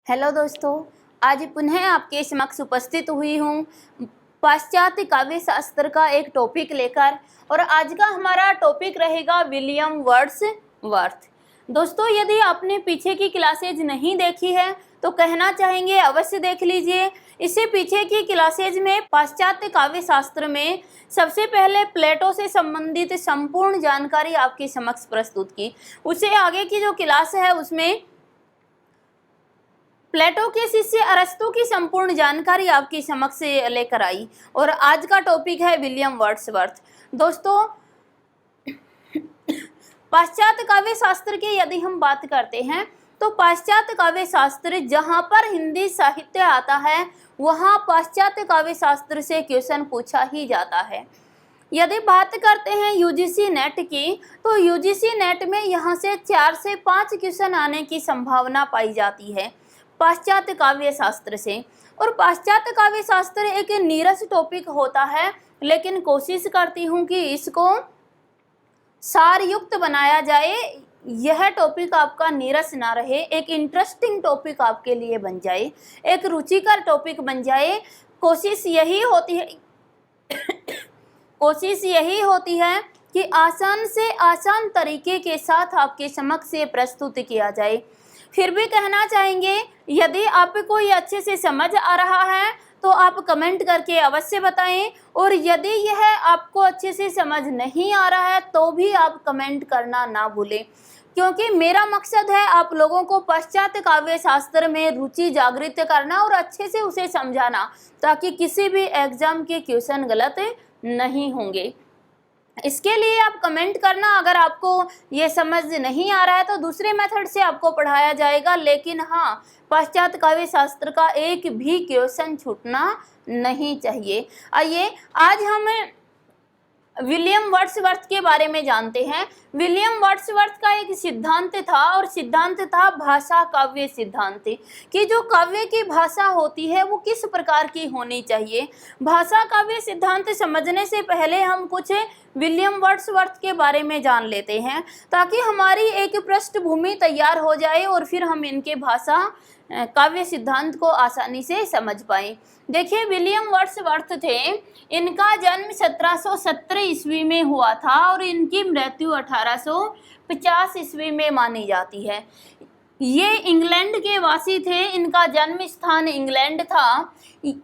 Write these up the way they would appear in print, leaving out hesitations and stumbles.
Hello दोस्तों, आज पुनः आपके समक्ष उपस्थित हुई हूँ पाश्चात्य काव्य शास्त्र का एक टॉपिक लेकर। और आज का हमारा टॉपिक रहेगा विलियम वर्ड्सवर्थ। दोस्तों, यदि आपने पीछे की क्लासेज नहीं देखी है तो कहना चाहेंगे अवश्य देख लीजिए। इससे पीछे की क्लासेज में पाश्चात्य काव्य शास्त्र में सबसे पहले प्लेटो से संबंधित संपूर्ण जानकारी आपके समक्ष प्रस्तुत की। उससे आगे की जो क्लास है उसमें प्लेटो के शिष्य अरस्तु की संपूर्ण जानकारी आपकी समक्ष लेकर आई। और आज का टॉपिक है विलियम वर्ड्सवर्थ। दोस्तों, पाश्चात्य काव्य शास्त्र की यदि हम बात करते हैं तो पाश्चात्य काव्य शास्त्र जहां पर हिंदी साहित्य आता है वहां पाश्चात्य काव्य शास्त्र से क्वेश्चन पूछा ही जाता है। यदि बात करते हैं यूजीसी नेट की तो यूजीसी नेट में यहां से 4 से 5 क्वेश्चन आने की संभावना पाई जाती है पाश्चात्य काव्य शास्त्र से। और पाश्चात्य काव्य शास्त्र एक नीरस टॉपिक होता है, लेकिन कोशिश करती हूँ कि इसको सारयुक्त बनाया जाए, यह टॉपिक आपका नीरस ना रहे, एक इंटरेस्टिंग टॉपिक आपके लिए बन जाए, एक रुचिकर टॉपिक बन जाए। कोशिश यही होती है कि आसान से आसान तरीके के साथ आपके समक्ष ये प्रस्तुत किया जाए। फिर भी कहना चाहेंगे यदि आपको ये अच्छे से समझ आ रहा है तो आप कमेंट करके अवश्य बताएं, और यदि यह आपको अच्छे से समझ नहीं आ रहा है तो भी आप कमेंट करना ना भूलें, क्योंकि मेरा मकसद है आप लोगों को पाश्चात्य काव्य शास्त्र में रुचि जागृत करना और अच्छे से उसे समझाना, ताकि किसी भी एग्जाम के क्वेश्चन गलत नहीं होंगे। इसके लिए आप कमेंट करना। अगर आपको ये समझ नहीं आ रहा है तो दूसरे मेथड से आपको पढ़ाया जाएगा, लेकिन हाँ, पाश्चात्य काव्य शास्त्र का एक भी क्वेश्चन छूटना नहीं चाहिए। आइए आज हम विलियम वर्ड्सवर्थ के बारे में जानते हैं। विलियम वर्ड्सवर्थ का एक सिद्धांत था, और सिद्धांत था भाषा काव्य सिद्धांत, कि जो काव्य की भाषा होती है वो किस प्रकार की होनी चाहिए। भाषा काव्य सिद्धांत समझने से पहले हम कुछ विलियम वर्ड्सवर्थ के बारे में जान लेते हैं, ताकि हमारी एक पृष्ठभूमि तैयार हो जाए और फिर हम इनके भाषा काव्य सिद्धांत को आसानी से समझ पाए। देखिए, विलियम वर्ड्सवर्थ थे, इनका जन्म 1770 ईस्वी में हुआ था और इनकी मृत्यु 1850 ईस्वी में मानी जाती है। ये इंग्लैंड के वासी थे, इनका जन्म स्थान इंग्लैंड था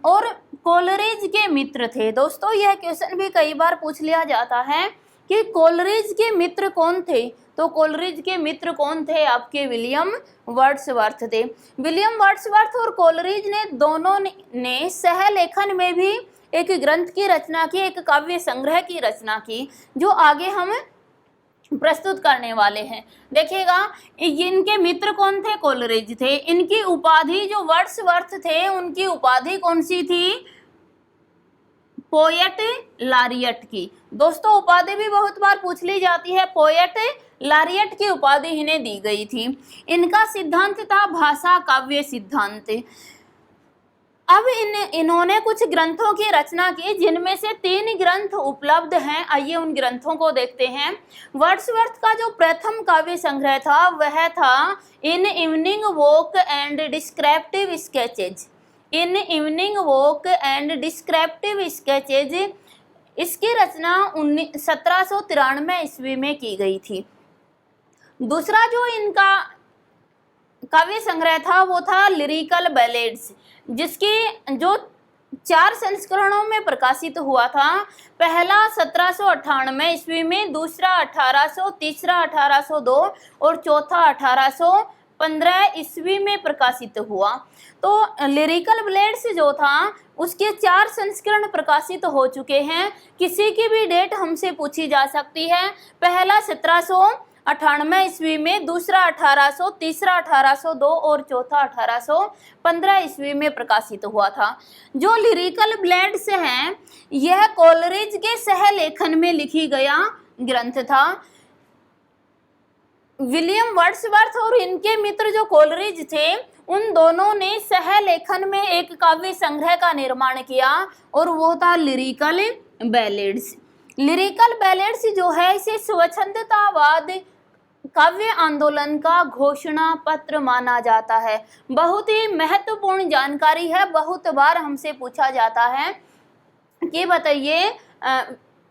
और कोलरिज के मित्र थे। दोस्तों, यह क्वेश्चन भी कई बार पूछ लिया जाता है कि कोलरिज के मित्र कौन थे, तो कोलरिज के मित्र कौन थे? आपके विलियम वर्ड्सवर्थ थे। विलियम वर्ड्सवर्थ और कोलरिज ने दोनों ने सहलेखन में भी एक ग्रंथ की रचना की, एक काव्य संग्रह की रचना की, जो आगे हम प्रस्तुत करने वाले हैं। देखिएगा, इनके मित्र कौन थे? कोलरिज थे। इनकी उपाधि जो वर्ड्सवर्थ थे, उनकी उपाधि कौन सी थी? पोएट लारियट की। दोस्तों, उपाधि भी बहुत बार पूछ ली जाती है। पोएट लारियट की उपाधि इन्हें दी गई थी। इनका सिद्धांत था भाषा काव्य सिद्धांत। अब इन्होंने कुछ ग्रंथों की रचना की, जिनमें से 3 ग्रंथ उपलब्ध हैं। आइए उन ग्रंथों को देखते हैं। वर्ड्सवर्थ का जो प्रथम काव्य संग्रह था वह था in evening walk and descriptive sketches. In evening walk and descriptive sketches, इसकी रचना 1793 ईस्वी में की गई थी। दूसरा जो इनका काव्य संग्रह था वो था लिरिकल बैलेड्स, जिसकी जो 4 संस्करणों में प्रकाशित हुआ था। पहला 1798 ईस्वी में, दूसरा 1800, तीसरा 1802 और चौथा 1815 ईस्वी में प्रकाशित हुआ। तो लिरिकल बैलेड्स जो था उसके 4 संस्करण प्रकाशित हो चुके हैं। किसी की भी डेट हमसे पूछी जा सकती है। पहला 1798 ईस्वी में, दूसरा 1800, तीसरा 1802 और चौथा 1815 ईस्वी में प्रकाशित हुआ था। जो लिरिकल बैलेड्स हैं, यह कोलरिज के सहलेखन में लिखी गया ग्रंथ था। विलियम वर्ड्सवर्थ और इनके मित्र जो कोलरिज थे, उन दोनों ने सहलेखन में एक काव्य संग्रह का निर्माण किया, और वो था लिरिकल बैलेड्स। लिरिकल बैलेड्स जो है इसे स्वच्छंदतावाद काव्य आंदोलन का घोषणा पत्र माना जाता है। बहुत ही महत्वपूर्ण जानकारी है, बहुत बार हमसे पूछा जाता है कि बताइए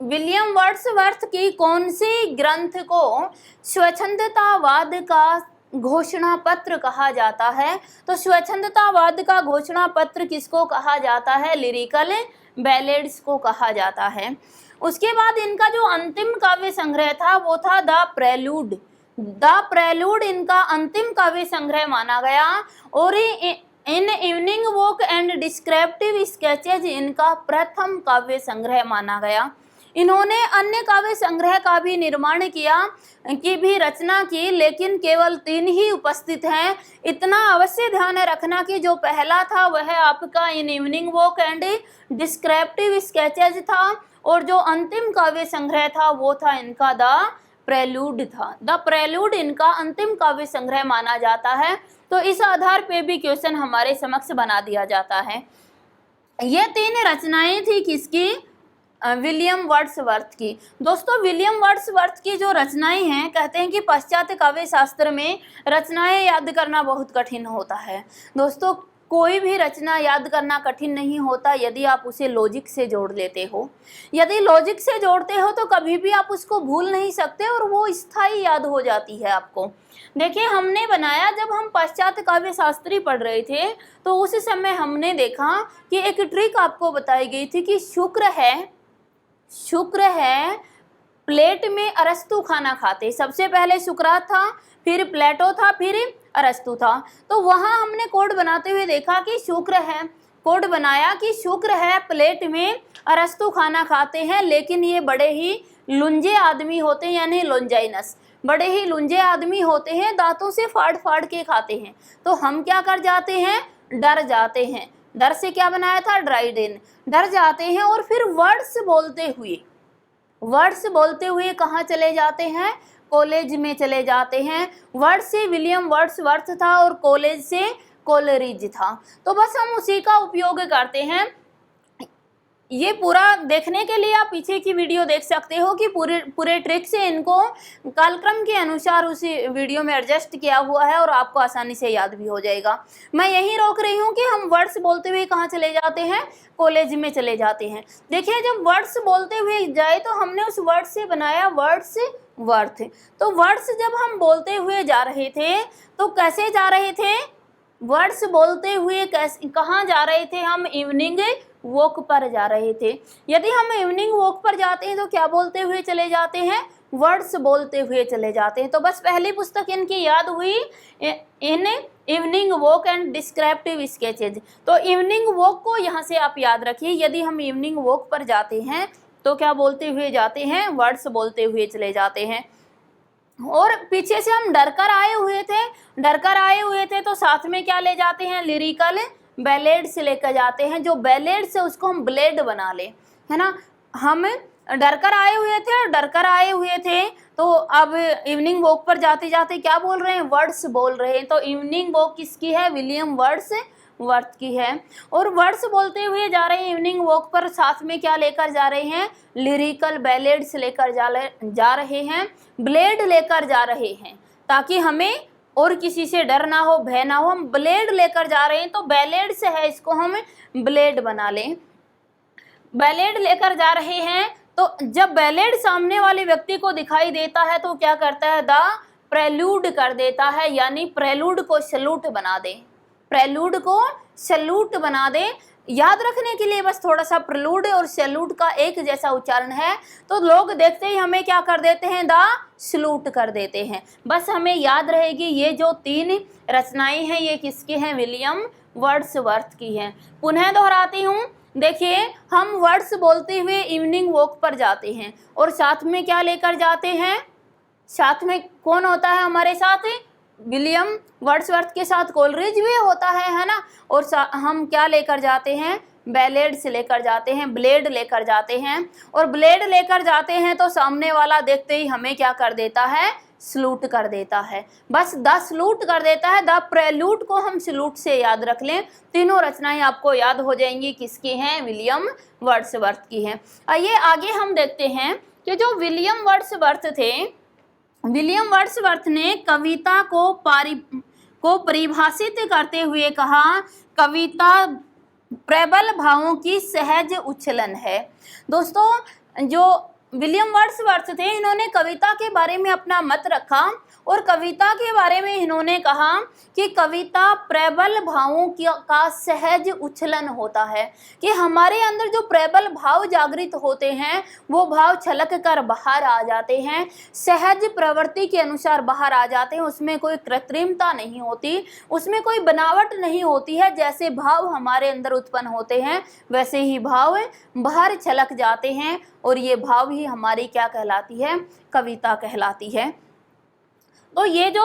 विलियम वर्ड्सवर्थ की कौन सी ग्रंथ को स्वच्छंदतावाद का घोषणा पत्र कहा जाता है। तो स्वच्छंदतावाद का घोषणा पत्र किसको कहा जाता है? लिरिकल बैलेड्स को कहा जाता है। उसके बाद इनका जो अंतिम काव्य संग्रह था वो था द प्रेलूड। द प्रेलूड इनका अंतिम काव्य संग्रह माना गया और in evening walk and descriptive sketches इनका प्रथम काव्य संग्रह माना गया। इन्होंने अन्य काव्य संग्रह का भी निर्माण किया, की भी रचना की, लेकिन केवल 3 ही उपस्थित हैं। इतना अवश्य ध्यान रखना कि जो पहला था वह आपका in evening walk and descriptive sketches था और जो अंतिम काव्य संग्रह था वो था इनका द प्रेलूड था। द प्रेलूड इनका अंतिम काव्य संग्रह माना जाता है। तो इस आधार पे भी क्वेश्चन हमारे समक्ष बना दिया जाता है। ये 3 रचनाएं थी किसकी? विलियम वर्ड्सवर्थ की। दोस्तों विलियम वर्ड्सवर्थ की जो रचनाएं हैं, कहते हैं कि पाश्चात्य काव्य शास्त्र में रचनाएं याद करना बहुत कठिन होता है। दोस्तों कोई भी रचना याद करना कठिन नहीं होता यदि आप उसे लॉजिक से जोड़ लेते हो। यदि लॉजिक से जोड़ते हो तो कभी भी आप उसको भूल नहीं सकते और वो स्थायी याद हो जाती है आपको। देखिए हमने बनाया, जब हम पाश्चात्य काव्य शास्त्री पढ़ रहे थे तो उस समय हमने देखा कि एक ट्रिक आपको बताई गई थी कि शुक्र है प्लेट में अरस्तु खाना खाते। सबसे पहले सुकरात था, फिर प्लेटो था, फिर अरस्तु था। तो वहां हमने कोड बनाते हुए देखा कि शुक्र है, कोड बनाया कि शुक्र है प्लेट में अरस्तु खाना खाते हैं, लेकिन ये बड़े ही लुंजे आदमी होते हैं, यानी लोंजाइनस, बड़े ही लुंजे आदमी होते हैं, दांतों से फाड़ फाड़ के खाते हैं। तो हम क्या कर जाते हैं? डर जाते हैं। डर से क्या बनाया था? ड्राइडेन। डर जाते हैं और फिर वर्ड्स बोलते हुए कहाँ चले जाते हैं? कॉलेज में चले जाते हैं। वर्ड से विलियम वर्ड्सवर्थ था और कॉलेज से कोलरिज था। तो बस हम उसी का उपयोग करते हैं। ये पूरा देखने के लिए आप पीछे की वीडियो देख सकते हो कि पूरे ट्रिक से इनको कालक्रम के अनुसार उसी वीडियो में एडजस्ट किया हुआ है और आपको आसानी से याद भी हो जाएगा। मैं यही रोक रही हूँ कि हम वर्ड्स बोलते हुए कहाँ चले जाते हैं? कॉलेज में चले जाते हैं। देखिए जब वर्ड्स बोलते हुए जाए तो हमने उस वर्ड से बनाया वर्ड्स वर्थ। तो वर्ड्स जब हम बोलते हुए जा रहे थे तो कैसे जा रहे थे? वर्ड्स बोलते हुए कहाँ जा रहे थे? हम इवनिंग वॉक पर जा रहे थे। यदि हम इवनिंग वॉक पर जाते हैं तो क्या बोलते हुए चले जाते हैं? वर्ड्स बोलते हुए चले जाते हैं। तो बस पहली पुस्तक इनकी याद हुई, in evening walk and descriptive sketches. तो इवनिंग वॉक को यहाँ से आप याद रखिए। यदि हम इवनिंग वॉक पर जाते हैं तो क्या बोलते हुए जाते हैं? वर्ड्स बोलते हुए चले जाते हैं। और पीछे से हम डर कर आए हुए थे तो साथ में क्या ले जाते हैं? लिरिकल बैलेड्स लेकर जाते हैं। जो बैलेड्स है उसको हम ब्लेड बना ले, है ना। हम डर कर आए हुए थे तो अब इवनिंग वॉक पर जाते जाते क्या बोल रहे हैं? वर्ड्स बोल रहे हैं। तो इवनिंग वॉक किसकी है? विलियम वर्ड्सवर्थ की है। और वर्ड्स बोलते हुए जा रहे हैं इवनिंग वॉक पर, साथ में क्या लेकर जा रहे हैं? लिरिकल बैलेड्स लेकर जा रहे हैं, ब्लेड लेकर जा रहे हैं, ताकि हमें और किसी से डर ना हो, भय ना हो। हम ब्लेड लेकर जा रहे हैं तो बैलेड से है, इसको हम ब्लेड बना लें। बैलेड लेकर जा रहे हैं तो जब बैलेड सामने वाले व्यक्ति को दिखाई देता है तो क्या करता है? द प्रेलूड कर देता है, यानी प्रेलूड को सैल्यूट बना दे। याद रखने के लिए बस थोड़ा सा प्रेलूड और सैल्यूट का एक जैसा उच्चारण है, तो लोग देखते ही हमें क्या कर देते हैं? द सैल्यूट कर देते हैं। बस हमें याद रहेगी ये जो 3 रचनाएं हैं ये किसकी हैं? विलियम वर्ड्सवर्थ की हैं। पुनः दोहराती हूँ, देखिए हम वर्ड्स बोलते हुए इवनिंग वॉक पर जाते हैं और साथ में क्या लेकर जाते हैं? साथ में कौन होता है हमारे साथ? विलियम वर्ड्सवर्थ के साथ कोलरिज भी होता है ना। और हम क्या लेकर जाते हैं? बैलेड्स लेकर जाते हैं, ब्लेड लेकर जाते हैं। और ब्लेड लेकर जाते हैं तो सामने वाला देखते ही हमें क्या कर देता है? सैल्यूट कर देता है। बस द सैल्यूट कर देता है। द प्रेलूड को हम सैल्यूट से याद रख लें। तीनों रचनाएं आपको याद हो जाएंगी किसकी हैं? विलियम वर्ड्सवर्थ की हैं। आइए आगे हम देखते हैं कि जो विलियम वर्ड्सवर्थ थे विलियम वर्ड्सवर्थ ने कविता को परिभाषित करते हुए कहा, कविता प्रबल भावों की सहज उछलन है। दोस्तों, जो विलियम वर्ड्सवर्थ थे, इन्होंने कविता के बारे में अपना मत रखा और कविता के बारे में इन्होंने कहा कि कविता प्रबल भावों का सहज उछलन होता है, कि हमारे अंदर जो प्रबल भाव जागृत होते हैं वो भाव छलक कर बाहर आ जाते हैं, सहज प्रवृत्ति के अनुसार बाहर आ जाते हैं, उसमें कोई कृत्रिमता नहीं होती, उसमें कोई बनावट नहीं होती है। जैसे भाव हमारे अंदर उत्पन्न होते हैं वैसे ही भाव बाहर छलक जाते हैं और ये भाव ही हमारी क्या कहलाती है, कविता कहलाती है। तो ये जो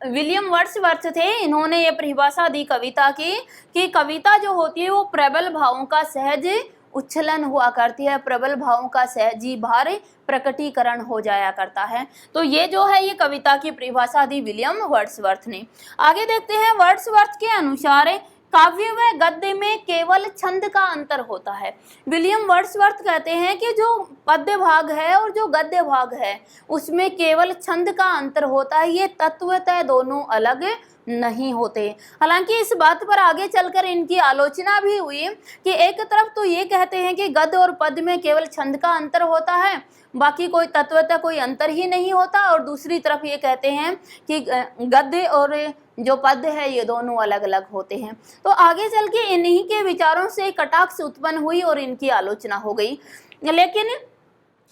विलियम वर्ड्सवर्थ थे, इन्होंने ये परिभाषा दी कविता की कि कविता जो होती है वो प्रबल भावों का सहज उच्छलन हुआ करती है, प्रबल भावों का सहजी भार प्रकटीकरण हो जाया करता है। तो ये जो है ये कविता की परिभाषा दी विलियम वर्ड्सवर्थ ने। आगे देखते हैं, वर्ड्सवर्थ के अनुसार काव्य व गद्य में केवल छंद का अंतर होता है। विलियम वर्ड्सवर्थ कहते हैं कि जो पद्य भाग है और जो गद्य भाग है उसमें केवल छंद का अंतर होता है, ये तत्वतः दोनों अलग नहीं होते। हालांकि इस बात पर आगे चलकर इनकी आलोचना भी हुई कि एक तरफ तो ये कहते हैं कि गद्य और पद्य में केवल छंद का अंतर होता है, बाकी कोई तत्वतः कोई अंतर ही नहीं होता, और दूसरी तरफ ये कहते हैं कि गद्य और जो पद्य है ये दोनों अलग अलग होते हैं। तो आगे चल के इन्हीं के विचारों से कटाक्ष उत्पन्न हुई और इनकी आलोचना हो गई। लेकिन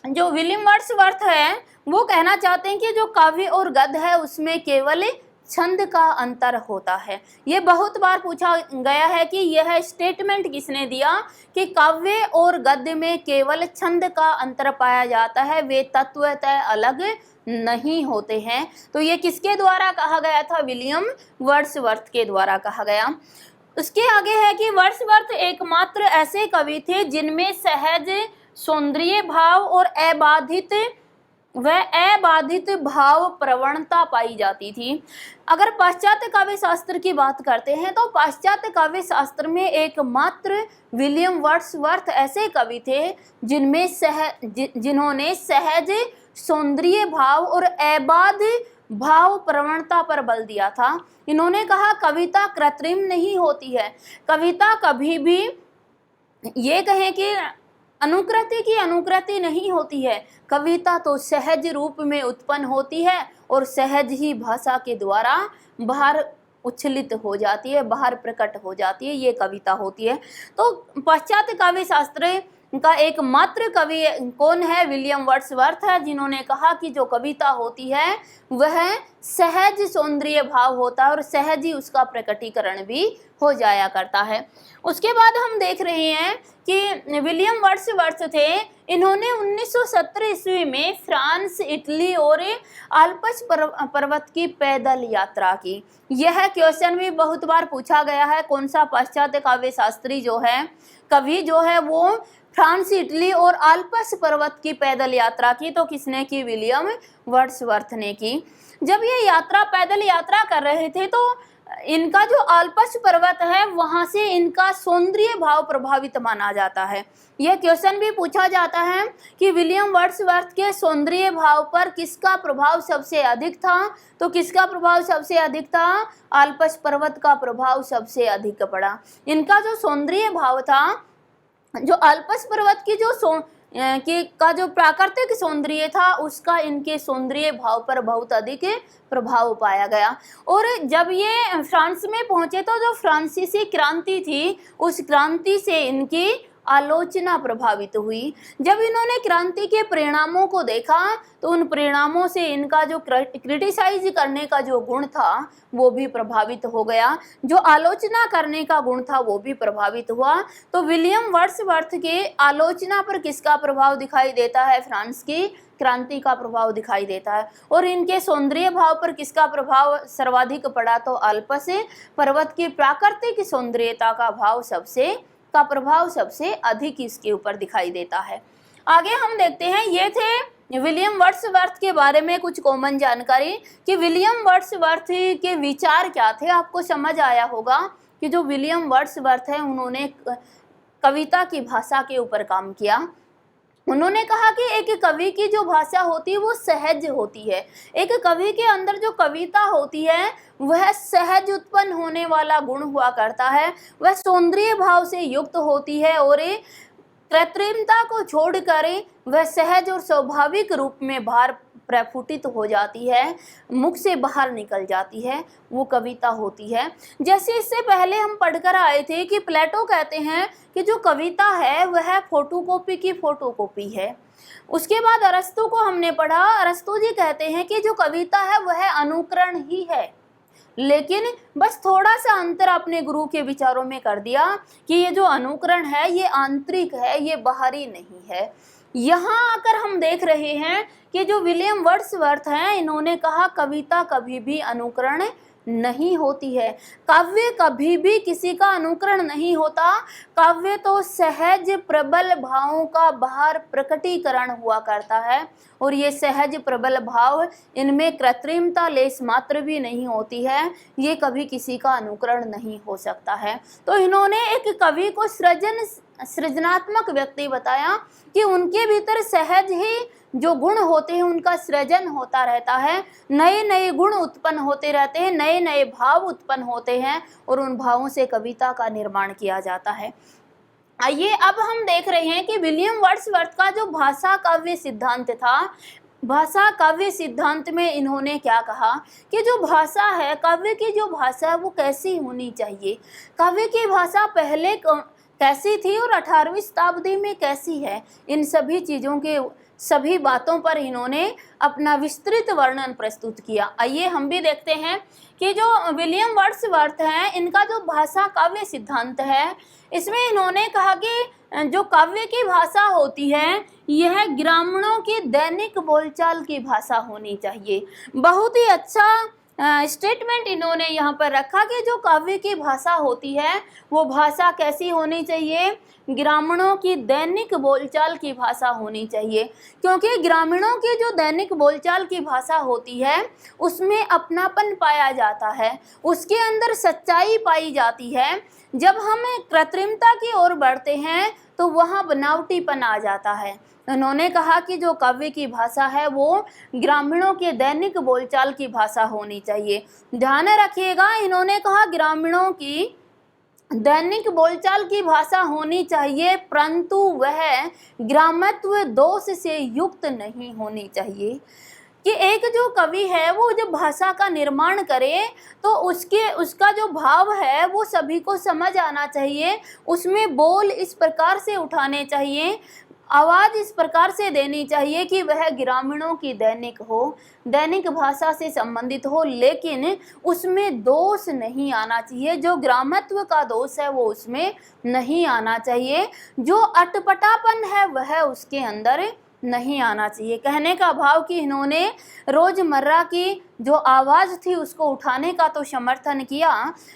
जो विलियम वर्ड्सवर्थ है वो कहना चाहते हैं कि जो काव्य और गद्य है उसमें केवल छंद का अंतर होता है। ये बहुत बार पूछा गया है कि यह स्टेटमेंट किसने दिया कि काव्य और गद्य में केवल छंद का अंतर पाया जाता है, वे तत्वतः अलग नहीं होते हैं। तो ये किसके द्वारा कहा गया था, विलियम वर्ड्सवर्थ के द्वारा कहा गया। उसके आगे है कि वर्ड्सवर्थ एकमात्र ऐसे कवि थे जिनमें सहज सौंदर्य भाव और अबाधित भाव प्रवणता पाई जाती थी। अगर पाश्चात्य काव्य शास्त्र की बात करते हैं तो पाश्चात्य काव्य शास्त्र में एकमात्र विलियम वर्ड्सवर्थ ऐसे कवि थे जिन्होंने सहज सौंदर्य भाव और अबाध भाव प्रवणता पर बल दिया था। इन्होंने कहा कविता कृत्रिम नहीं होती है, कविता कभी भी ये कहें कि अनुकृति नहीं होती है, कविता तो सहज रूप में उत्पन्न होती है और सहज ही भाषा के द्वारा बाहर उच्छलित हो जाती है, बाहर प्रकट हो जाती है, ये कविता होती है। तो पाश्चात्य काव्य शास्त्र का एकमात्र कवि कौन है, विलियम वर्ड्सवर्थ है, जिन्होंने कहा कि जो कविता होती है वह सहज सौंदर्य भाव होता है और सहज ही उसका प्रकटीकरण भी हो जाया करता है। उसके बाद हम देख रहे हैं कि विलियम वर्ड्सवर्थ थे, इन्होंने 1970 ईस्वी में फ्रांस, इटली और आल्प्स पर्वत की पैदल यात्रा की। यह क्वेश्चन भी बहुत बार पूछा गया है, कौन सा पाश्चात्य काव्य शास्त्री जो है, कवि जो है वो फ्रांस, इटली और आल्प्स पर्वत की पैदल यात्रा की। तो किसने की, विलियम वर्ड्सवर्थ ने की। जब ये यात्रा पैदल यात्रा कर रहे थे तो इनका जो आल्प्स पर्वत है वहां से इनका सौंदर्य भाव प्रभावित माना जाता है। यह क्वेश्चन भी पूछा जाता है कि विलियम वर्ड्सवर्थ के सौंदर्य भाव पर किसका प्रभाव सबसे अधिक था, तो किसका प्रभाव सबसे अधिक था, आल्प्स पर्वत का प्रभाव सबसे अधिक पड़ा। इनका जो सौंदर्य भाव था, जो आल्प्स पर्वत की जो प्राकृतिक सौंदर्य था उसका इनके सौंदर्य भाव पर बहुत अधिक प्रभाव पाया गया। और जब ये फ्रांस में पहुंचे तो जो फ्रांसीसी क्रांति थी उस क्रांति से इनकी आलोचना प्रभावित हुई। जब इन्होंने क्रांति के परिणामों को देखा तो उन परिणामों से इनका जो क्रिटिसाइज करने का जो गुण था वो भी प्रभावित हो गया, जो आलोचना करने का गुण था वो भी प्रभावित हुआ। तो विलियम वर्ड्सवर्थ के आलोचना पर किसका प्रभाव दिखाई देता है, फ्रांस की क्रांति का प्रभाव दिखाई देता है। और इनके सौंदर्य भाव पर किसका प्रभाव सर्वाधिक पड़ा, तो आल्प्स पर्वत की प्राकृतिक सौंदर्यता का प्रभाव सबसे अधिक इसके ऊपर दिखाई देता है। आगे हम देखते हैं, ये थे विलियम वर्ड्सवर्थ के बारे में कुछ कॉमन जानकारी कि विलियम वर्ड्सवर्थ के विचार क्या थे। आपको समझ आया होगा कि जो विलियम वर्ड्सवर्थ है उन्होंने कविता की भाषा के ऊपर काम किया। उन्होंने कहा कि एक कवि की जो भाषा होती है वो सहज होती है। एक कवि के अंदर जो कविता होती है वह सहज उत्पन्न होने वाला गुण हुआ करता है, वह सौंदर्य भाव से युक्त होती है और ये कृत्रिमता को छोड़कर वह सहज और स्वाभाविक रूप में बाहर प्रस्फुटित हो जाती है, मुख से बाहर निकल जाती है, वो कविता होती है। जैसे इससे पहले हम पढ़कर आए थे कि प्लेटो कहते हैं कि जो कविता है वह फोटोकॉपी की फोटोकॉपी है। उसके बाद अरस्तु को हमने पढ़ा, अरस्तु जी कहते हैं कि जो कविता है वह अनुकरण ही है, लेकिन बस थोड़ा सा अंतर अपने गुरु के विचारों में कर दिया कि ये जो अनुकरण है ये आंतरिक है, ये बाहरी नहीं है। यहाँ आकर हम देख रहे हैं कि जो विलियम वर्ड्सवर्थ हैं, इन्होंने कहा कविता कभी भी अनुकरण नहीं होती है, काव्य कभी भी किसी का अनुकरण नहीं होता। काव्य तो सहज प्रबल भावों का बाहर प्रकटीकरण हुआ करता है और ये सहज प्रबल भाव, इनमें कृत्रिमता लेस मात्र भी नहीं होती है, ये कभी किसी का अनुकरण नहीं हो सकता है। तो इन्होंने एक कवि को सृजनात्मक व्यक्ति बताया कि उनके भीतर सहज ही जो गुण होते हैं उनका सृजन होता रहता है, नए नए गुण उत्पन्न होते रहते हैं, नए नए भाव उत्पन्न होते हैं और उन भावों से कविता का निर्माण किया जाता है। आइए अब हम देख रहे हैं कि विलियम वर्ड्सवर्थ का जो भाषा काव्य सिद्धांत था, भाषा काव्य सिद्धांत में इन्होंने क्या कहा कि जो भाषा है, काव्य की जो भाषा है वो कैसी होनी चाहिए, काव्य की भाषा पहले कैसी थी और 18वीं शताब्दी में कैसी है, इन सभी चीज़ों के सभी बातों पर इन्होंने अपना विस्तृत वर्णन प्रस्तुत किया। आइए हम भी देखते हैं कि जो विलियम वर्ड्सवर्थ हैं, इनका जो भाषा काव्य सिद्धांत है, इसमें इन्होंने कहा कि जो काव्य की भाषा होती है यह ग्रामीणों की दैनिक बोलचाल की भाषा होनी चाहिए। बहुत ही अच्छा स्टेटमेंट इन्होंने यहाँ पर रखा कि जो काव्य की भाषा होती है वो भाषा कैसी होनी चाहिए, ग्रामीणों की दैनिक बोलचाल की भाषा होनी चाहिए, क्योंकि ग्रामीणों की जो दैनिक बोलचाल की भाषा होती है उसमें अपनापन पाया जाता है, उसके अंदर सच्चाई पाई जाती है। जब हम कृत्रिमता की ओर बढ़ते हैं तो वहाँ बनावटीपन आ जाता है। उन्होंने कहा कि जो काव्य की भाषा है वो ग्रामीणों के दैनिक बोलचाल की भाषा होनी चाहिए। ध्यान रखिएगा, इन्होंने कहा ग्रामीणों की दैनिक बोलचाल की भाषा होनी चाहिए, परंतु वह ग्रामत्व दोष से युक्त नहीं होनी चाहिए। कि एक जो कवि है वो जब भाषा का निर्माण करे तो उसका जो भाव है वो सभी को समझ आना चाहिए, उसमें बोल इस प्रकार से उठाने चाहिए, आवाज़ इस प्रकार से देनी चाहिए कि वह ग्रामीणों की दैनिक हो, दैनिक भाषा से संबंधित हो, लेकिन उसमें दोष नहीं आना चाहिए, जो ग्रामत्व का दोष है वो उसमें नहीं आना चाहिए, जो अटपटापन है वह उसके अंदर नहीं आना चाहिए। कहने का भाव कि इन्होंने रोजमर्रा की जो आवाज़ थी उसको उठाने का तो समर्थन किया,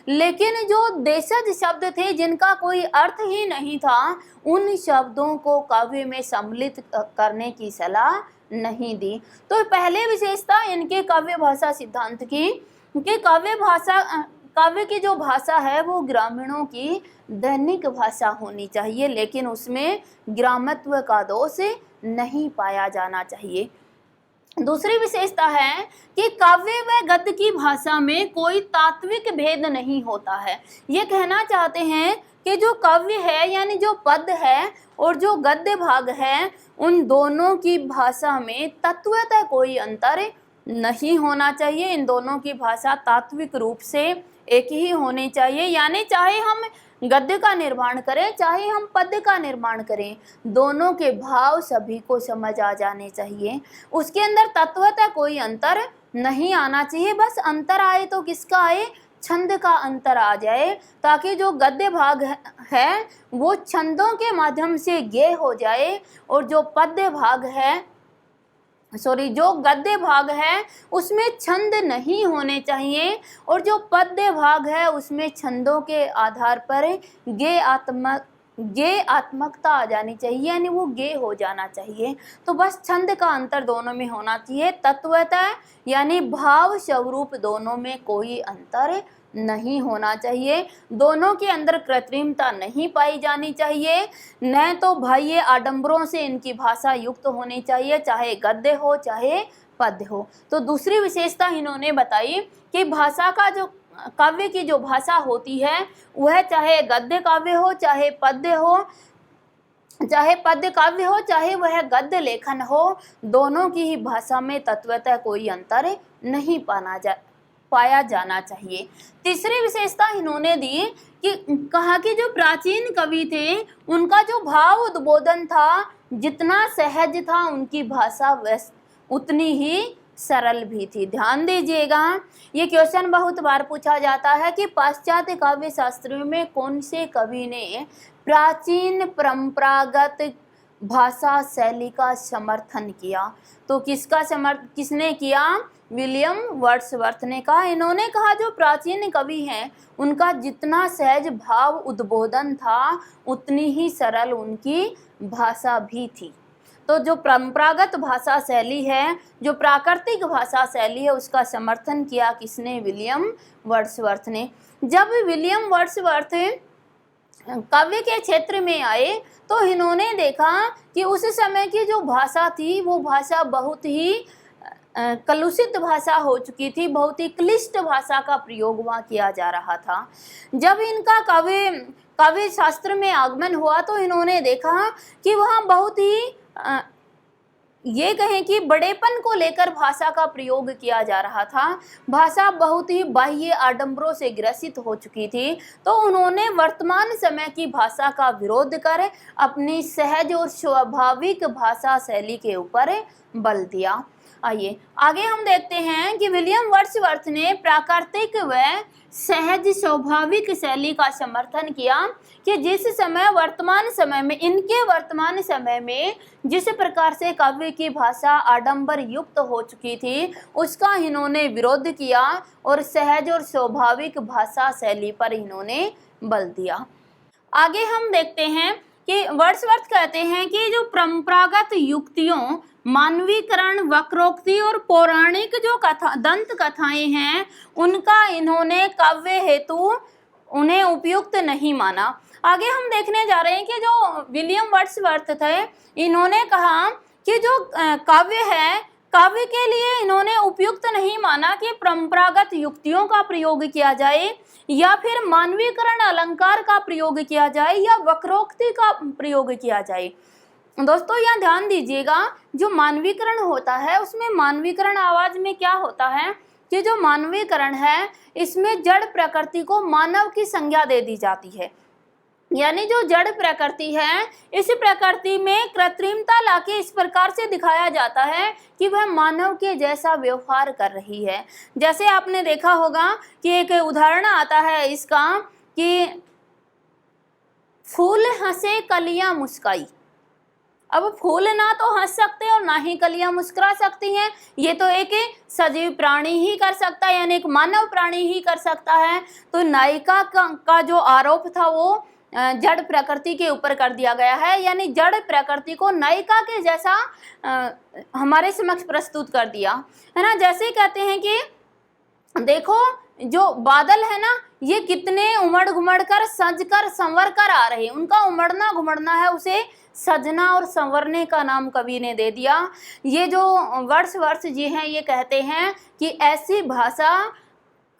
लेकिन जो देशज शब्द थे जिनका कोई अर्थ ही नहीं था उन शब्दों को काव्य में सम्मिलित करने की सलाह नहीं दी। तो पहले विशेषता इनके काव्य भाषा सिद्धांत की कि काव्य की जो भाषा है वो ग्रामीणों की दैनिक भाषा होनी चाहिए, लेकिन उसमें ग्रामत्व का दोष नहीं पाया जाना चाहिए। दूसरी विशेषता है कि काव्य व गद्य की भाषा में कोई तात्विक भेद नहीं होता है। ये कहना चाहते हैं कि जो काव्य है यानी जो पद है और जो गद्य भाग है उन दोनों की भाषा में तत्वतः कोई अंतर नहीं होना चाहिए। इन दोनों की भाषा तात्विक रूप से एक ही होनी चाहिए, यानी चाहे हम गद्य का निर्माण करें चाहे हम पद्य का निर्माण करें, दोनों के भाव सभी को समझ आ जाने चाहिए। उसके अंदर तत्वतः कोई अंतर नहीं आना चाहिए। बस अंतर आए तो किसका आए, छंद का अंतर आ जाए, ताकि जो गद्य भाग है वो छंदों के माध्यम से गेय हो जाए और जो जो गद्य भाग है उसमें छंद नहीं होने चाहिए और जो पद्य भाग है उसमें छंदों के आधार पर गेय आत्मकता आ जानी चाहिए, यानी वो गेय हो जाना चाहिए। तो बस छंद का अंतर दोनों में होना चाहिए, तत्वतः यानी भाव स्वरूप दोनों में कोई अंतर नहीं होना चाहिए। दोनों के अंदर कृत्रिमता नहीं पाई जानी चाहिए। न तो बाह्य आडंबरों से इनकी भाषा युक्त होनी चाहिए, चाहे गद्य हो चाहे पद्य हो। तो दूसरी विशेषता इन्होंने बताई कि भाषा का जो काव्य की जो भाषा होती है वह चाहे गद्य काव्य हो चाहे पद्य हो, चाहे पद्य काव्य हो चाहे वह गद्य लेखन हो, दोनों की ही भाषा में तत्वतः कोई अंतर नहीं पाया जाना चाहिए। तीसरी विशेषता इन्होंने दी कि कहा कि जो प्राचीन कवि थे उनका जो भाव उद्बोधन था, जितना सहज था उनकी भाषा उतनी ही सरल भी थी। ध्यान दीजिएगा, ये क्वेश्चन बहुत बार पूछा जाता है कि पाश्चात्य काव्य शास्त्रों में कौन से कवि ने प्राचीन परंपरागत भाषा शैली का समर्थन किया। तो किसने किया? विलियम वर्ड्सवर्थ ने कहा। इन्होंने कहा जो प्राचीन कवि हैं उनका जितना सहज भाव उद्बोधन था उतनी ही सरल उनकी भाषा भी थी। तो जो परंपरागत भाषा शैली है, जो प्राकृतिक भाषा शैली है, उसका समर्थन किया किसने? विलियम वर्ड्सवर्थ ने। जब विलियम वर्ड्सवर्थ काव्य के क्षेत्र में आए तो इन्होंने देखा कि उस समय की जो भाषा थी वो भाषा बहुत ही कलुषित भाषा हो चुकी थी, बहुत ही क्लिष्ट भाषा का प्रयोग वहाँ किया जा रहा था। जब इनका काव्य शास्त्र में आगमन हुआ तो इन्होंने देखा कि वहाँ बहुत ही ये कहें कि बड़ेपन को लेकर भाषा का प्रयोग किया जा रहा था। भाषा बहुत ही बाह्य आडंबरों से ग्रसित हो चुकी थी। तो उन्होंने वर्तमान समय की भाषा का विरोध कर अपनी सहज और स्वाभाविक भाषा शैली के ऊपर बल दिया। आइए आगे हम देखते हैं कि विलियम वर्ड्सवर्थ ने प्राकृतिक व सहज स्वाभाविक शैली का समर्थन किया कि जिस समय वर्तमान समय में जिस प्रकार से काव्य की भाषा आडंबर युक्त हो चुकी थी उसका इन्होंने विरोध किया और सहज और स्वाभाविक भाषा शैली पर इन्होंने बल दिया। आगे हम देखते हैं कि वर्ड्सवर्थ कहते हैं कि जो परंपरागत युक्तियों, मानवीकरण, वक्रोक्ति और पौराणिक जो दंत कथाएं हैं उनका इन्होंने काव्य हेतु उन्हें उपयुक्त नहीं माना। आगे हम देखने जा रहे हैं कि जो विलियम वर्ड्सवर्थ थे इन्होंने कहा कि जो काव्य है, काव्य के लिए इन्होंने उपयुक्त नहीं माना कि परंपरागत युक्तियों का प्रयोग किया जाए या फिर मानवीकरण अलंकार का प्रयोग किया जाए या वक्रोक्ति का प्रयोग किया जाए। दोस्तों यहाँ ध्यान दीजिएगा, जो मानवीकरण होता है उसमें मानवीकरण आवाज में क्या होता है कि जो मानवीकरण है इसमें जड़ प्रकृति को मानव की संज्ञा दे दी जाती है। यानी जो जड़ प्रकृति है इस प्रकृति में कृत्रिमता लाके इस प्रकार से दिखाया जाता है कि वह मानव के जैसा व्यवहार कर रही है। जैसे आपने देखा होगा कि एक उदाहरण आता है इसका कि फूल हंसे कलियां मुस्काई। अब फूल ना तो हंस सकते और ना ही कलियां मुस्कुरा सकती हैं, ये तो एक सजीव प्राणी ही कर सकता है, यानी एक मानव प्राणी ही कर सकता है। तो नायिका का जो आरोप था वो जड़ प्रकृति के ऊपर कर दिया गया है, यानी जड़ प्रकृति को नायिका के जैसा हमारे समक्ष प्रस्तुत कर दिया है ना। जैसे कहते हैं कि देखो जो बादल है ना ये कितने उमड़ घुमड़ कर सज कर संवर कर आ रहे हैं, उनका उमड़ना घुमड़ना है उसे सजना और संवरने का नाम कवि ने दे दिया। ये जो वर्ड्सवर्थ जी हैं ये कहते हैं कि ऐसी भाषा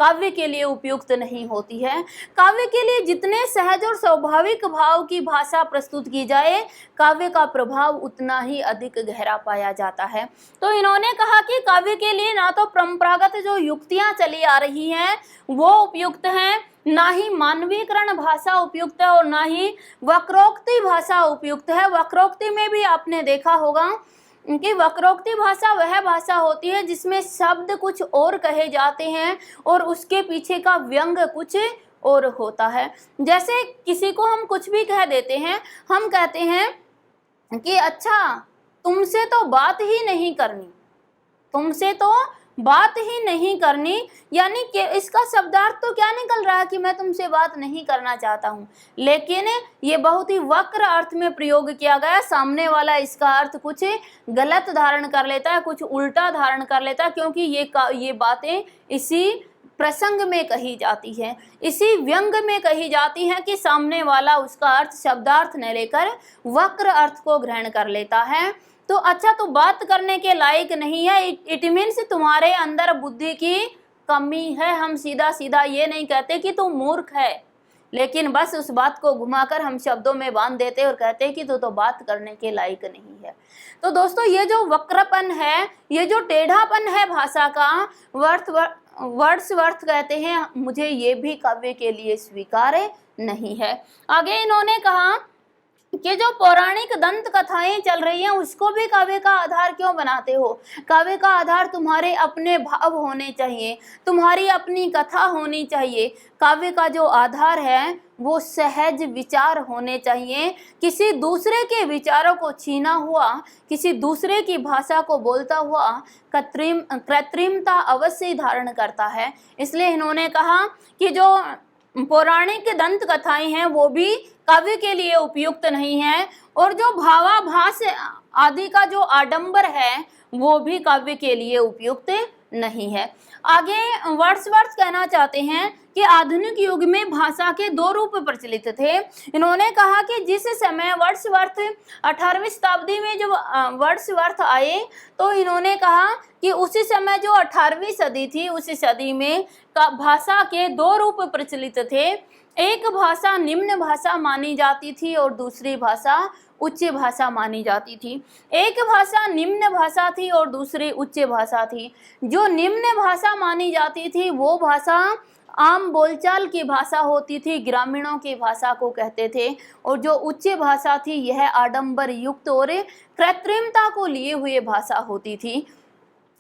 काव्य के लिए उपयुक्त नहीं होती है। काव्य के लिए जितने सहज और स्वाभाविक भाव की भाषा प्रस्तुत की जाए काव्य का प्रभाव उतना ही अधिक गहरा पाया जाता है। तो इन्होंने कहा कि काव्य के लिए ना तो परंपरागत जो युक्तियां चली आ रही हैं वो उपयुक्त हैं, ना ही मानवीकरण भाषा उपयुक्त है और ना ही वक्रोक्ति भाषा उपयुक्त है। वक्रोक्ति में भी आपने देखा होगा कि वक्रोक्ति भाषा वह भाषा होती है जिसमें शब्द कुछ और कहे जाते हैं और उसके पीछे का व्यंग कुछ और होता है। जैसे किसी को हम कुछ भी कह देते हैं, हम कहते हैं कि अच्छा तुमसे तो बात ही नहीं करनी, तुमसे तो बात ही नहीं करनी, यानी कि इसका शब्दार्थ तो क्या निकल रहा है कि मैं तुमसे बात नहीं करना चाहता हूँ, लेकिन ये बहुत ही वक्र अर्थ में प्रयोग किया गया। सामने वाला इसका अर्थ कुछ गलत धारण कर लेता है, कुछ उल्टा धारण कर लेता है, क्योंकि ये बातें इसी प्रसंग में कही जाती है, इसी व्यंग में कही जाती है कि सामने वाला उसका अर्थ शब्दार्थ न लेकर वक्र अर्थ को ग्रहण कर लेता है। तो अच्छा, तो बात करने के लायक नहीं है, इट मीन्स तुम्हारे अंदर बुद्धि की कमी है। हम सीधा सीधा ये नहीं कहते कि तू मूर्ख है, लेकिन बस उस बात को घुमाकर हम शब्दों में बांध देते और कहते हैं कि तू तो बात करने के लायक नहीं है। तो दोस्तों, ये जो वक्रपन है, ये जो टेढ़ापन है भाषा का, वर्ड्सवर्थ कहते हैं, मुझे ये भी काव्य के लिए स्वीकार्य नहीं है। आगे इन्होंने कहा कि जो पौराणिक दंत कथाएं चल रही हैं उसको भी काव्य का आधार क्यों बनाते हो? काव्य का आधार तुम्हारे अपने भाव होने चाहिए, तुम्हारी अपनी कथा होनी चाहिए। काव्य का जो आधार है वो सहज विचार होने चाहिए। किसी दूसरे के विचारों को छीना हुआ, किसी दूसरे की भाषा को बोलता हुआ कृत्रिमता अवश्य धारण करता है। इसलिए इन्होंने कहा कि जो पौराणिक दंत कथाएं हैं वो भी काव्य के लिए उपयुक्त नहीं है, और जो भावाभास आदि का जो आडंबर है वो भी काव्य के लिए उपयुक्त नहीं है। आगे वर्ड्सवर्थ कहना चाहते हैं कि आधुनिक युग में भाषा के दो रूप प्रचलित थे। इन्होंने कहा कि जिस समय वर्ड्सवर्थ 18वीं शताब्दी में जब वर्ड्सवर्थ आए, तो इन्होंने कहा कि उसी समय जो 18वीं सदी थी, उसी सदी में भाषा के दो रूप प्रचलित थे। एक भाषा निम्न भाषा मानी जाती थी और दूसरी भाषा उच्च भाषा मानी जाती थी। एक भाषा निम्न भाषा थी और दूसरी उच्च भाषा थी। जो निम्न भाषा मानी जाती थी वो भाषा आम बोलचाल की भाषा होती थी, ग्रामीणों की भाषा को कहते थे, और जो उच्च भाषा थी यह आडंबर युक्त और कृत्रिमता को लिए हुए भाषा होती थी।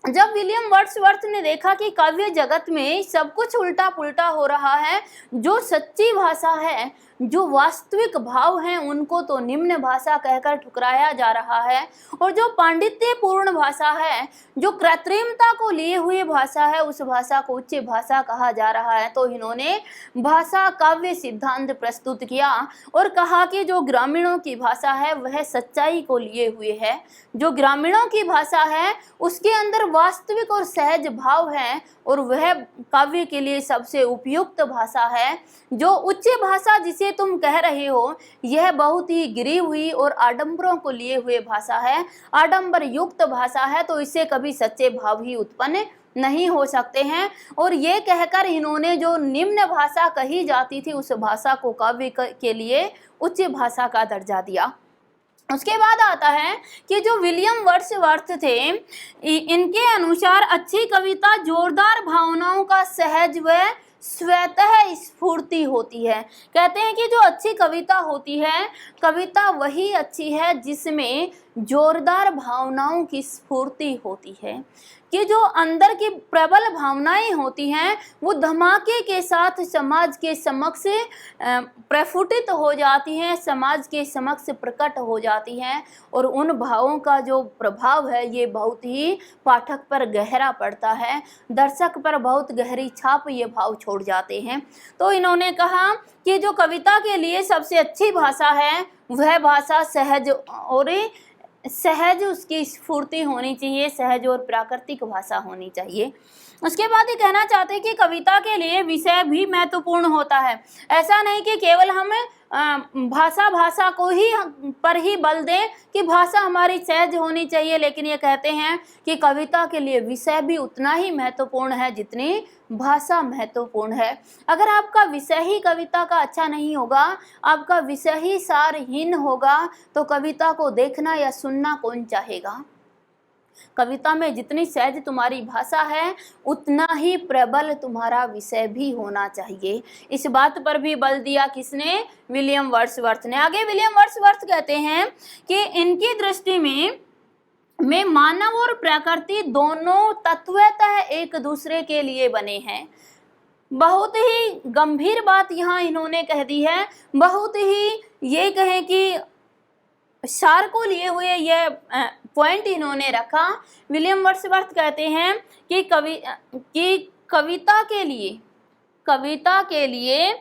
जब विलियम वर्ड्सवर्थ ने देखा कि काव्य जगत में सब कुछ उल्टा पुल्टा हो रहा है, जो सच्ची भाषा है, जो वास्तविक भाव हैं, उनको तो निम्न भाषा कहकर ठुकराया जा रहा है, और जो पांडित्यपूर्ण भाषा है, जो कृत्रिमता को लिए हुए भाषा है, उस भाषा को उच्च भाषा कहा जा रहा है। तो इन्होंने भाषा काव्य सिद्धांत प्रस्तुत किया और कहा कि जो ग्रामीणों की भाषा है वह सच्चाई को लिए हुए है, जो ग्रामीणों की भाषा है उसके अंदर वास्तविक और सहज भाव है, और वह काव्य के लिए सबसे उपयुक्त भाषा है। जो उच्च भाषा जिसे तुम कह रहे हो, यह बहुत ही गिरी हुई और आडंबरों को लिए हुए भाषा है, आडंबर युक्त भाषा है, तो इससे कभी सच्चे भाव ही उत्पन्न नहीं हो सकते हैं। और ये कहकर इन्होंने जो निम्न भाषा कही जाती थी उस भाषा को काव्य के लिए उच्च भाषा का दर्जा दिया। उसके बाद आता है कि जो विलियम वर्ड्सवर्थ थे, इनके अनुसार अच्छी कविता जोरदार भावनाओं का सहज व स्वतः स्फूर्ति होती है। कहते हैं कि जो अच्छी कविता होती है, कविता वही अच्छी है जिसमें जोरदार भावनाओं की स्फूर्ति होती है, कि जो अंदर की प्रबल भावनाएं होती हैं वो धमाके के साथ समाज के समक्ष प्रफुटित हो जाती हैं, समाज के समक्ष प्रकट हो जाती हैं, और उन भावों का जो प्रभाव है ये बहुत ही पाठक पर गहरा पड़ता है, दर्शक पर बहुत गहरी छाप ये भाव छोड़ जाते हैं। तो इन्होंने कहा कि जो कविता के लिए सबसे अच्छी भाषा है वह भाषा सहज उसकी स्फूर्ति होनी चाहिए, सहज और प्राकृतिक भाषा होनी चाहिए। उसके बाद ये कहना चाहते हैं कि कविता के लिए विषय भी महत्वपूर्ण होता है। ऐसा नहीं कि केवल हम भाषा को ही पर ही बल दें कि भाषा हमारी सहज होनी चाहिए, लेकिन ये कहते हैं कि कविता के लिए विषय भी उतना ही महत्वपूर्ण है जितनी भाषा महत्वपूर्ण है। अगर आपका विषय ही कविता का अच्छा नहीं होगा, आपका विषय ही सारहीन होगा, तो कविता को देखना या सुनना कौन चाहेगा। कविता में जितनी सहज तुम्हारी भाषा है उतना ही प्रबल तुम्हारा विषय भी होना चाहिए। इस बात पर भी बल दिया किसने? विलियम वर्ड्सवर्थ ने। आगे विलियम वर्ड्सवर्थ कहते हैं कि इनकी दृष्टि में मानव और प्रकृति दोनों तत्वतः एक दूसरे के लिए बने हैं। बहुत ही गंभीर बात यहाँ इन्होंने कह दी है, बहुत ही ये कहें कि सार को लिए हुए यह पॉइंट इन्होंने रखा। विलियम वर्ड्सवर्थ कहते हैं कि कविता के लिए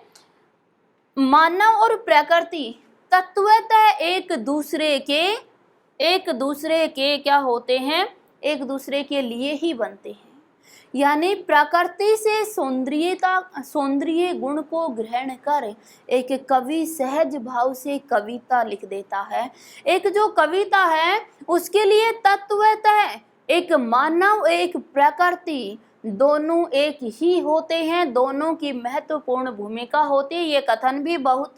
मानव और प्रकृति तत्वतः एक दूसरे के क्या होते हैं? एक दूसरे के लिए ही बनते हैं। यानी प्रकृति से सौंदर्य गुण को ग्रहण कर एक कवि सहज भाव से कविता लिख देता है। एक जो कविता है उसके लिए तत्वतः एक मानव एक प्रकृति दोनों एक ही होते हैं, दोनों की महत्वपूर्ण भूमिका होती है। ये कथन भी बहुत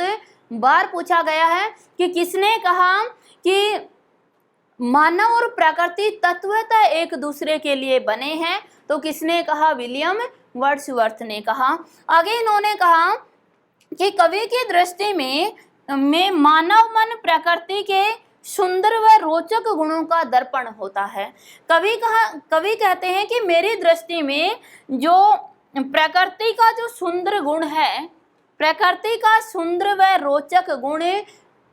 बार पूछा गया है कि किसने कहा कि मानव और प्रकृति तत्वतः एक दूसरे के लिए बने हैं, तो किसने कहा? विलियम वर्ड्सवर्थ ने कहा। आगे इन्होंने कहा कि कवि की दृष्टि में मानव मन प्रकृति के सुंदर व रोचक गुणों का दर्पण होता है। कवि कहते हैं कि मेरी दृष्टि में जो प्रकृति का जो सुंदर गुण है, प्रकृति का सुंदर व रोचक गुण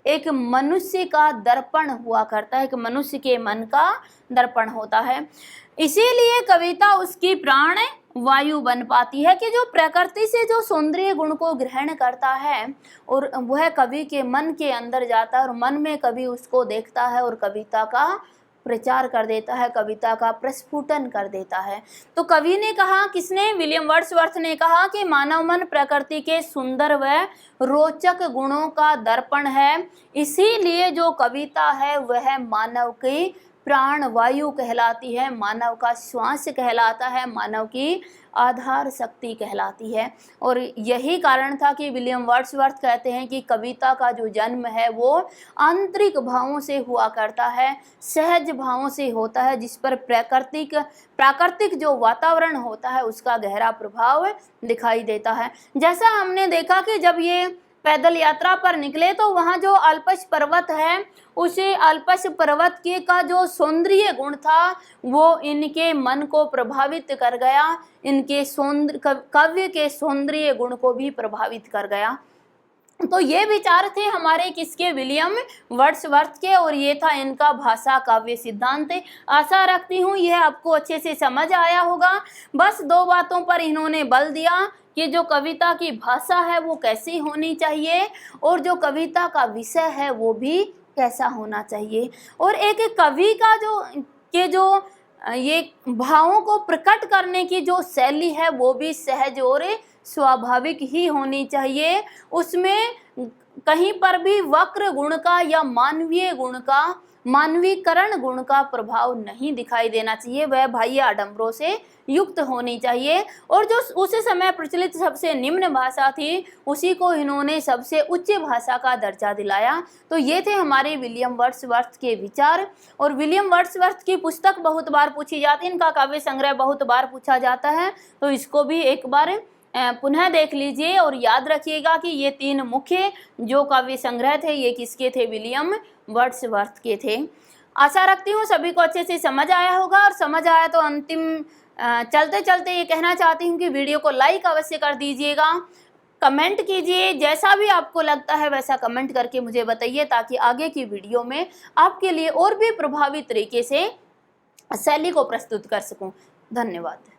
एक मनुष्य का दर्पण हुआ करता है, एक मनुष्य के मन का दर्पण होता है। इसीलिए कविता उसकी प्राण वायु बन पाती है कि जो प्रकृति से जो सौंदर्य गुण को ग्रहण करता है और वह कवि के मन के अंदर जाता है और मन में कवि उसको देखता है और कविता का प्रचार कर देता है, कविता का प्रस्फुटन कर देता है। तो कवि ने कहा, किसने? विलियम वर्ड्सवर्थ ने कहा कि मानव मन प्रकृति के सुंदर व रोचक गुणों का दर्पण है, इसीलिए जो कविता है वह मानव की प्राण वायु कहलाती है, मानव का श्वास कहलाता है, मानव की आधार शक्ति कहलाती है। और यही कारण था कि विलियम वर्ड्सवर्थ कहते हैं कि कविता का जो जन्म है वो आंतरिक भावों से हुआ करता है, सहज भावों से होता है, जिस पर प्राकृतिक जो वातावरण होता है उसका गहरा प्रभाव दिखाई देता है। जैसा हमने देखा कि जब ये पैदल यात्रा पर निकले तो वहाँ जो अल्पस पर्वत है, उसे अल्पस पर्वत के का जो सौंदर्य गुण था वो इनके मन को प्रभावित कर गया, इनके काव्य के सौंदर्य गुण को भी प्रभावित कर गया। तो ये विचार थे हमारे किसके? विलियम वर्ड्सवर्थ के, और ये था इनका भाषा काव्य सिद्धांत। आशा रखती हूँ यह आपको अच्छे से समझ आया होगा। बस दो बातों पर इन्होंने बल दिया कि जो कविता की भाषा है वो कैसी होनी चाहिए और जो कविता का विषय है वो भी कैसा होना चाहिए। और एक कवि का जो ये भावों को प्रकट करने की जो शैली है वो भी सहज और स्वाभाविक ही होनी चाहिए। उसमें कहीं पर भी वक्र गुण का या मानवीकरण गुण का प्रभाव नहीं दिखाई देना चाहिए, वह बाह्य आडंबरों से युक्त होनी चाहिए। और जो उस समय प्रचलित सबसे निम्न भाषा थी उसी को इन्होंने सबसे उच्च भाषा का दर्जा दिलाया। तो ये थे हमारे विलियम वर्ड्सवर्थ के विचार। और विलियम वर्ड्सवर्थ की पुस्तक बहुत बार पूछी जाती है, इनका काव्य संग्रह बहुत बार पूछा जाता है, तो इसको भी एक बार पुनः देख लीजिए और याद रखिएगा कि ये तीन मुख्य जो काव्य संग्रह थे ये किसके थे? विलियम वर्ड्सवर्थ के थे। आशा रखती हूँ सभी को अच्छे से समझ आया होगा, और समझ आया तो अंतिम चलते चलते ये कहना चाहती हूँ कि वीडियो को लाइक अवश्य कर दीजिएगा, कमेंट कीजिए, जैसा भी आपको लगता है वैसा कमेंट करके मुझे बताइए ताकि आगे की वीडियो में आपके लिए और भी प्रभावी तरीके से शैली को प्रस्तुत कर सकूँ। धन्यवाद।